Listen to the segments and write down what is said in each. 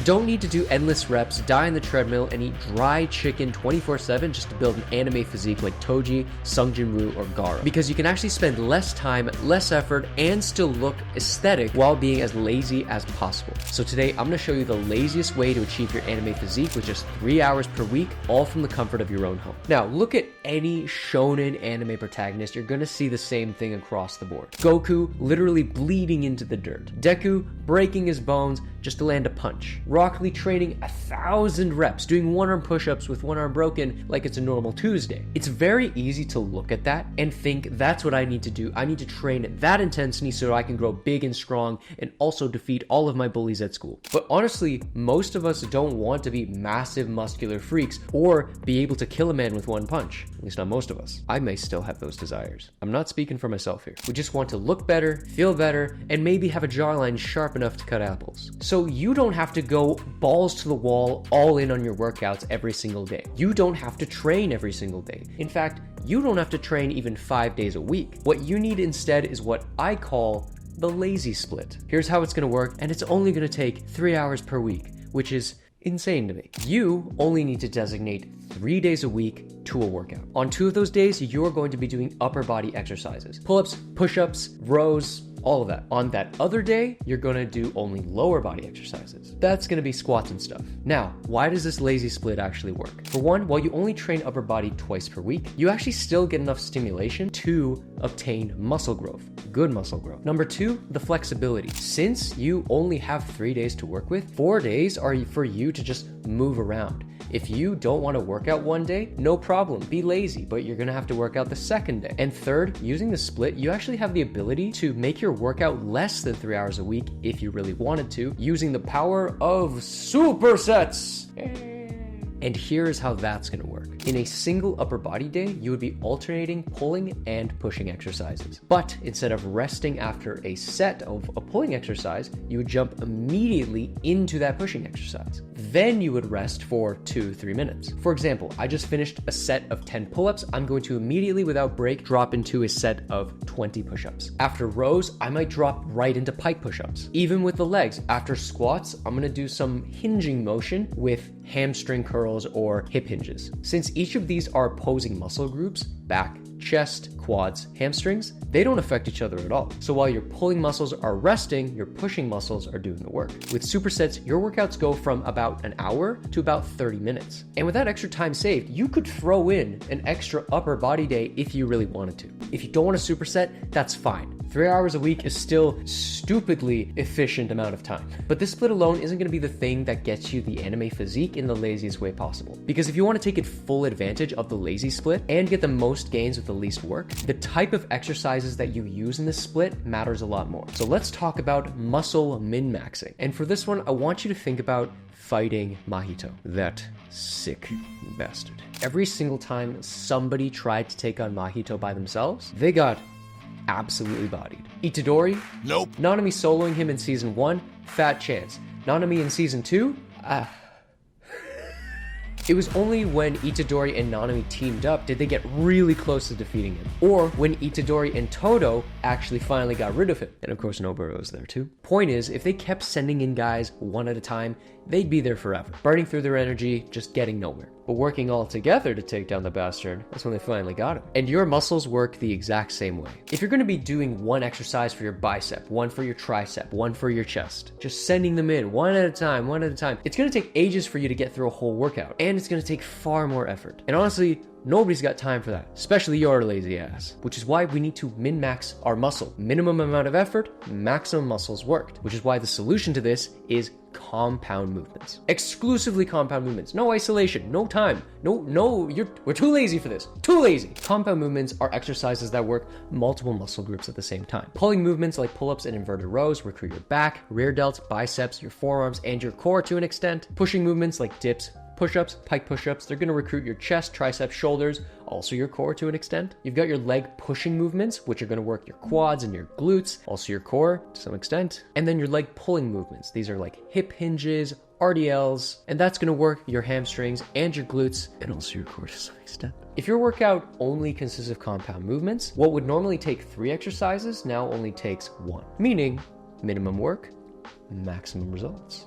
don't need to do endless reps, die on the treadmill, and eat dry chicken 24/7 just to build an anime physique like Toji, Sungjin-woo, or Gaara. Because you can actually spend less time, less effort, and still look aesthetic while being as lazy as possible. So today, I'm gonna show you the laziest way to achieve your anime physique with just 3 hours per week, all from the comfort of your own home. Now, look at any shonen anime protagonist, you're gonna see the same thing across the board. Goku literally bleeding into the dirt. Deku breaking his bones just to land a punch. Rock Lee training 1,000 reps, doing one-arm push-ups with one arm broken like it's a normal Tuesday. It's very easy to look at that and think that's what I need to do. I need to train at that intensity so I can grow big and strong and also defeat all of my bullies at school. But honestly, most of us don't want to be massive muscular freaks or be able to kill a man with one punch. At least not most of us. I may still have those desires. I'm not speaking for myself here. We just want to look better, feel better, and maybe have a jawline sharp enough to cut apples. So you don't have to go balls to the wall, all in on your workouts every single day. You don't have to train every single day. In fact, you don't have to train even 5 days a week. What you need instead is what I call the lazy split. Here's how it's gonna work, and it's only gonna take 3 hours per week, which is insane to me. You only need to designate 3 days a week to a workout. On 2 of those days, you're going to be doing upper body exercises. Pull-ups, push-ups, rows, all of that. On that other day, you're gonna do only lower body exercises. That's gonna be squats and stuff. Now, why does this lazy split actually work? For one, while you only train upper body twice per week, you actually still get enough stimulation to obtain muscle growth, good muscle growth. Number two, the flexibility. Since you only have 3 days to work with, 4 days are for you to just move around. If you don't want to work out one day, no problem, be lazy, but you're gonna have to work out the second day. And third, using the split, you actually have the ability to make your workout less than 3 hours a week if you really wanted to, using the power of supersets. And here's how that's gonna work. In a single upper body day, you would be alternating pulling and pushing exercises. But instead of resting after a set of a pulling exercise, you would jump immediately into that pushing exercise. Then you would rest for 2-3 minutes. For example, I just finished a set of 10 pull-ups. I'm going to immediately, without break, drop into a set of 20 push-ups. After rows, I might drop right into pike push-ups. Even with the legs, after squats, I'm gonna do some hinging motion with hamstring curls or hip hinges. Since each of these are opposing muscle groups, back, chest, quads, hamstrings, they don't affect each other at all. So while your pulling muscles are resting, your pushing muscles are doing the work. With supersets, your workouts go from about an hour to about 30 minutes. And with that extra time saved, you could throw in an extra upper body day if you really wanted to. If you don't want a superset, that's fine. 3 hours a week is still stupidly efficient amount of time. But this split alone isn't gonna be the thing that gets you the anime physique in the laziest way possible. Because if you wanna take full advantage of the lazy split and get the most gains with the least work, the type of exercises that you use in this split matters a lot more. So let's talk about muscle min-maxing. And for this one, I want you to think about fighting Mahito, that sick bastard. Every single time somebody tried to take on Mahito by themselves, they got absolutely bodied. Itadori? Nope. Nanami soloing him in season 1? Fat chance. Nanami in season 2? It was only when Itadori and Nanami teamed up did they get really close to defeating him. Or when Itadori and Todo actually finally got rid of him. And of course Noburo was there too. Point is, if they kept sending in guys one at a time, they'd be there forever, burning through their energy, just getting nowhere. But working all together to take down the bastard, that's when they finally got him. And your muscles work the exact same way. If you're gonna be doing one exercise for your bicep, one for your tricep, one for your chest, just sending them in one at a time, it's gonna take ages for you to get through a whole workout, and it's gonna take far more effort. And honestly, nobody's got time for that, especially your lazy ass. Which is why we need to min-max our muscle. Minimum amount of effort, maximum muscles worked. Which is why the solution to this is compound movements. Exclusively compound movements. No isolation, no time. We're too lazy for this. Too lazy. Compound movements are exercises that work multiple muscle groups at the same time. Pulling movements like pull-ups and inverted rows recruit your back, rear delts, biceps, your forearms, and your core to an extent. Pushing movements like dips, push-ups, pike push-ups, they're going to recruit your chest, triceps, shoulders, also your core to an extent. You've got your leg pushing movements, which are going to work your quads and your glutes, also your core to some extent. And then your leg pulling movements. These are like hip hinges, RDLs, and that's going to work your hamstrings and your glutes and also your core to some extent. If your workout only consists of compound movements, what would normally take 3 exercises now only takes 1, meaning minimum work, maximum results.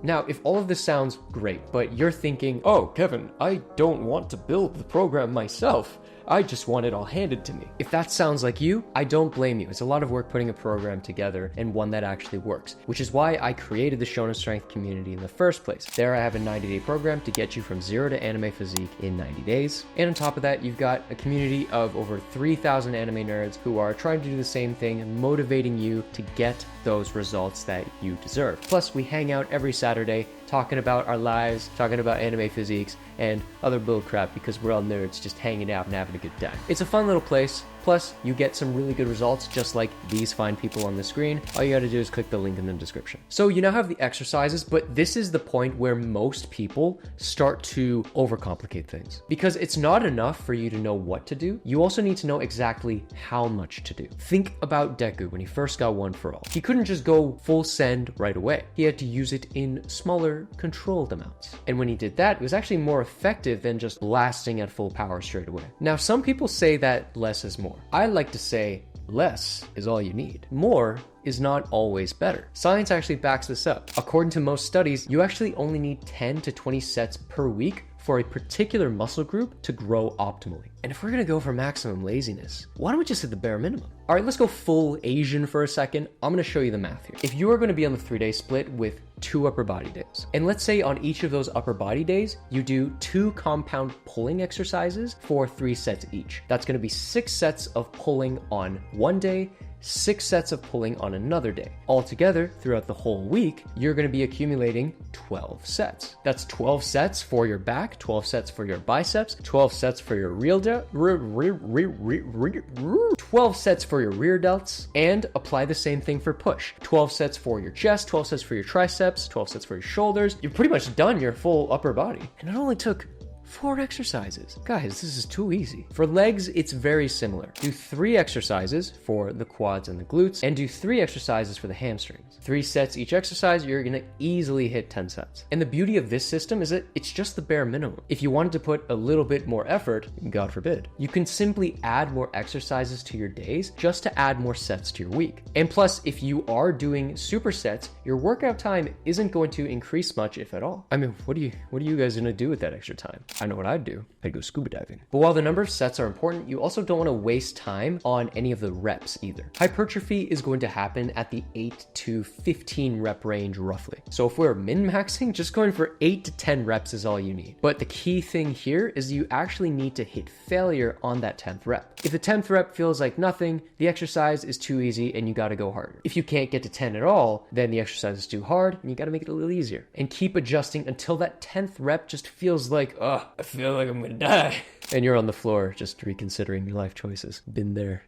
Now, if all of this sounds great, but you're thinking, oh, Kevin, I don't want to build the program myself. I just want it all handed to me. If that sounds like you, I don't blame you. It's a lot of work putting a program together and one that actually works, which is why I created the Shonen Strength community in the first place. There I have a 90-day program to get you from zero to anime physique in 90 days. And on top of that, you've got a community of over 3,000 anime nerds who are trying to do the same thing, motivating you to get those results that you deserve. Plus, we hang out every Saturday talking about our lives, talking about anime physiques, and other bull crap because we're all nerds just hanging out and having a good time. It's a fun little place. Plus, you get some really good results just like these fine people on the screen. All you gotta do is click the link in the description. So you now have the exercises, but this is the point where most people start to overcomplicate things. Because it's not enough for you to know what to do, you also need to know exactly how much to do. Think about Deku when he first got One For All. He couldn't just go full send right away. He had to use it in smaller, controlled amounts. And when he did that, it was actually more effective than just blasting at full power straight away. Now, some people say that less is more. I like to say less is all you need. More is not always better. Science actually backs this up. According to most studies, you actually only need 10 to 20 sets per week for a particular muscle group to grow optimally. And if we're gonna go for maximum laziness, why don't we just hit the bare minimum? All right, let's go full Asian for a second. I'm gonna show you the math here. If you are gonna be on the 3-day split with 2 upper body days, and let's say on each of those upper body days, you do 2 compound pulling exercises for 3 sets each. That's gonna be 6 sets of pulling on one day, 6 sets of pulling on another day. Altogether, throughout the whole week, you're going to be accumulating 12 sets. That's 12 sets for your back, 12 sets for your biceps, 12 sets for your 12 sets for your rear delts, and apply the same thing for push. 12 sets for your chest, 12 sets for your triceps, 12 sets for your shoulders. You've pretty much done your full upper body. And it only took 4 exercises. Guys, this is too easy. For legs, it's very similar. Do 3 exercises for the quads and the glutes, and do 3 exercises for the hamstrings. 3 sets each exercise, you're gonna easily hit 10 sets. And the beauty of this system is that it's just the bare minimum. If you wanted to put a little bit more effort, God forbid, you can simply add more exercises to your days just to add more sets to your week. And plus, if you are doing supersets, your workout time isn't going to increase much, if at all. I mean, what are you guys gonna do with that extra time? I know what I'd do. I'd go scuba diving. But while the number of sets are important, you also don't want to waste time on any of the reps either. Hypertrophy is going to happen at the 8 to 15 rep range roughly. So if we're min-maxing, just going for 8 to 10 reps is all you need. But the key thing here is you actually need to hit failure on that 10th rep. If the 10th rep feels like nothing, the exercise is too easy and you got to go harder. If you can't get to 10 at all, then the exercise is too hard and you got to make it a little easier. And keep adjusting until that 10th rep just feels like, oh, I feel like I'm gonna die. And you're on the floor just reconsidering your life choices. Been there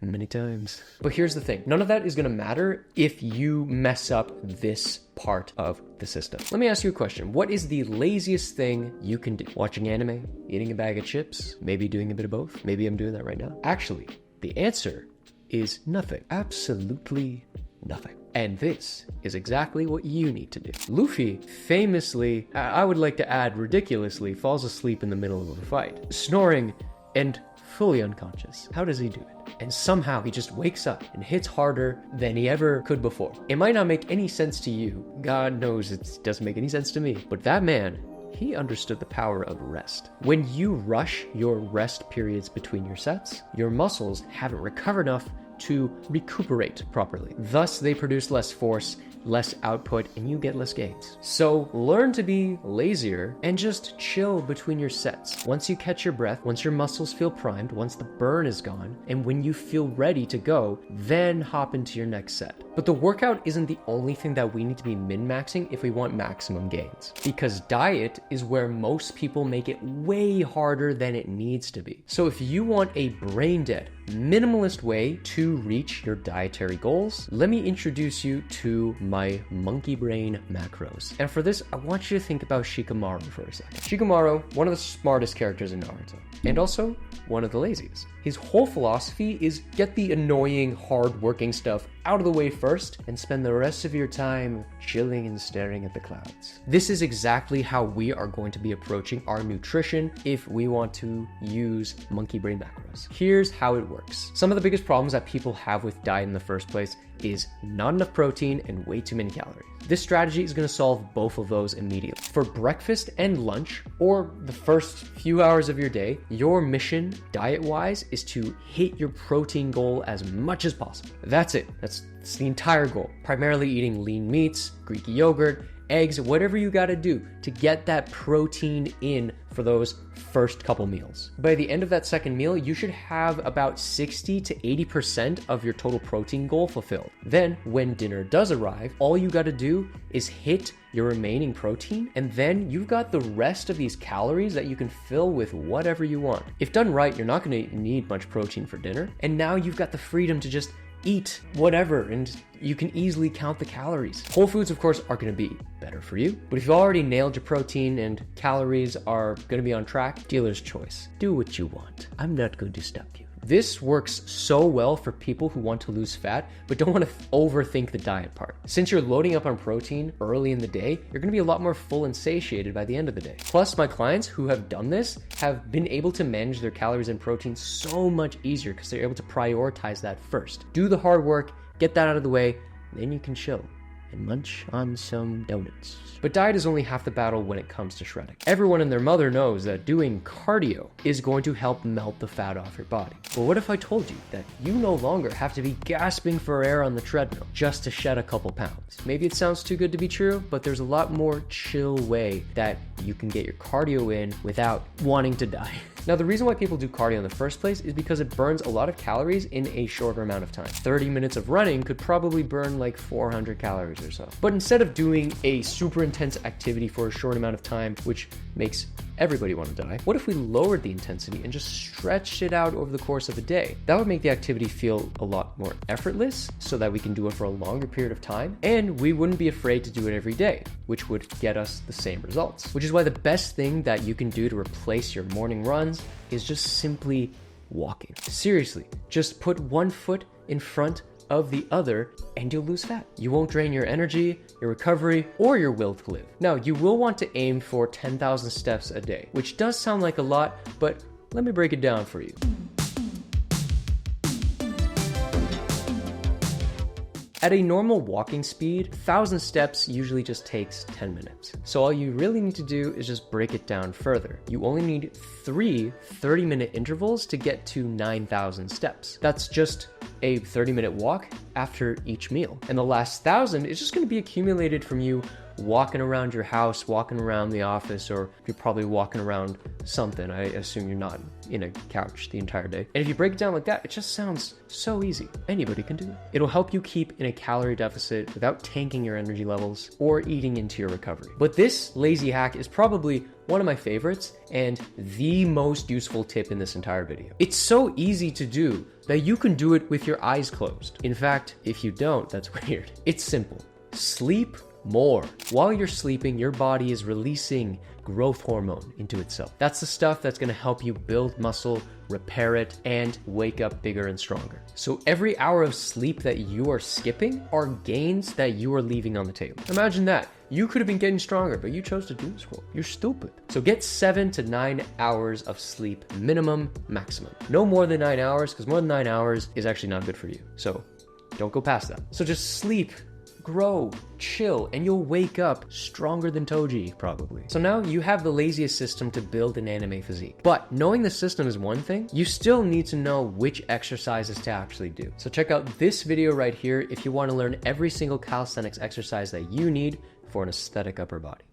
many times. But here's the thing. None of that is gonna matter if you mess up this part of the system. Let me ask you a question. What is the laziest thing you can do? Watching anime? Eating a bag of chips? Maybe doing a bit of both? Maybe I'm doing that right now. Actually, the answer is nothing. Absolutely nothing. And this is exactly what you need to do. Luffy famously, I would like to add ridiculously, falls asleep in the middle of a fight, snoring and fully unconscious. How does he do it? And somehow he just wakes up and hits harder than he ever could before. It might not make any sense to you. God knows it doesn't make any sense to me. But that man, he understood the power of rest. When you rush your rest periods between your sets, your muscles haven't recovered enough to recuperate properly. Thus, they produce less force, less output, and you get less gains. So learn to be lazier and just chill between your sets. Once you catch your breath, once your muscles feel primed, once the burn is gone, and when you feel ready to go, then hop into your next set. But the workout isn't the only thing that we need to be min-maxing if we want maximum gains. Because diet is where most people make it way harder than it needs to be. So if you want a brain-dead, minimalist way to reach your dietary goals, let me introduce you to my monkey brain macros. And for this, I want you to think about Shikamaru for a second. Shikamaru, one of the smartest characters in Naruto, and also one of the laziest. His whole philosophy is get the annoying, hard-working stuff out of the way first and spend the rest of your time chilling and staring at the clouds. This is exactly how we are going to be approaching our nutrition if we want to use monkey brain macros. Here's how it works. Some of the biggest problems that people have with diet in the first place is not enough protein and way too many calories. This strategy is going to solve both of those immediately. For breakfast and lunch, or the first few hours of your day, your mission diet-wise is to hit your protein goal as much as possible. That's it. That's the entire goal. Primarily eating lean meats, Greek yogurt, eggs, whatever you got to do to get that protein in for those first couple meals. By the end of that second meal, you should have about 60 to 80% of your total protein goal fulfilled. Then when dinner does arrive, all you got to do is hit your remaining protein, and then you've got the rest of these calories that you can fill with whatever you want. If done right, you're not going to need much protein for dinner, and now you've got the freedom to just eat whatever, and you can easily count the calories. Whole foods, of course, are going to be better for you, but if you already nailed your protein and calories are going to be on track, dealer's choice. Do what you want. I'm not going to stop you. This works so well for people who want to lose fat, but don't want to overthink the diet part. Since you're loading up on protein early in the day, you're going to be a lot more full and satiated by the end of the day. Plus, my clients who have done this have been able to manage their calories and protein so much easier because they're able to prioritize that first. Do the hard work, get that out of the way, then you can chill and munch on some donuts. But diet is only half the battle when it comes to shredding. Everyone and their mother knows that doing cardio is going to help melt the fat off your body. But what if I told you that you no longer have to be gasping for air on the treadmill just to shed a couple pounds? Maybe it sounds too good to be true, but there's a lot more chill way that you can get your cardio in without wanting to die. Now, the reason why people do cardio in the first place is because it burns a lot of calories in a shorter amount of time. 30 minutes of running could probably burn like 400 calories or so. But instead of doing a super intense activity for a short amount of time, which makes everybody want to die, what if we lowered the intensity and just stretched it out over the course of a day? That would make the activity feel a lot more effortless so that we can do it for a longer period of time, and we wouldn't be afraid to do it every day, which would get us the same results. Which is why the best thing that you can do to replace your morning runs is just simply walking. Seriously, just put one foot in front of the other and you'll lose fat. You won't drain your energy, your recovery, or your will to live. Now, you will want to aim for 10,000 steps a day, which does sound like a lot, but let me break it down for you. At a normal walking speed, 1,000 steps usually just takes 10 minutes. So all you really need to do is just break it down further. You only need 3 30-minute intervals to get to 9,000 steps. That's just a 30-minute walk after each meal. And the last 1,000 is just going to be accumulated from you walking around your house, walking around the office, or you're probably walking around something. I assume you're not in a couch the entire day. And if you break it down like that, it just sounds so easy. Anybody can do it. It'll help you keep in a calorie deficit without tanking your energy levels or eating into your recovery. But this lazy hack is probably one of my favorites and the most useful tip in this entire video. It's so easy to do that you can do it with your eyes closed. In fact, if you don't, that's weird. It's simple. Sleep more. While you're sleeping, your body is releasing growth hormone into itself. That's the stuff that's going to help you build muscle, repair it, and wake up bigger and stronger. So every hour of sleep that you are skipping are gains that you are leaving on the table. Imagine that. You could have been getting stronger, but you chose to doom scroll. You're stupid. So get 7 to 9 hours of sleep, minimum, maximum. No more than 9 hours, because more than 9 hours is actually not good for you. So don't go past that. So just sleep, grow, chill, and you'll wake up stronger than Toji, probably. So now you have the laziest system to build an anime physique. But knowing the system is one thing, you still need to know which exercises to actually do. So check out this video right here if you want to learn every single calisthenics exercise that you need for an aesthetic upper body.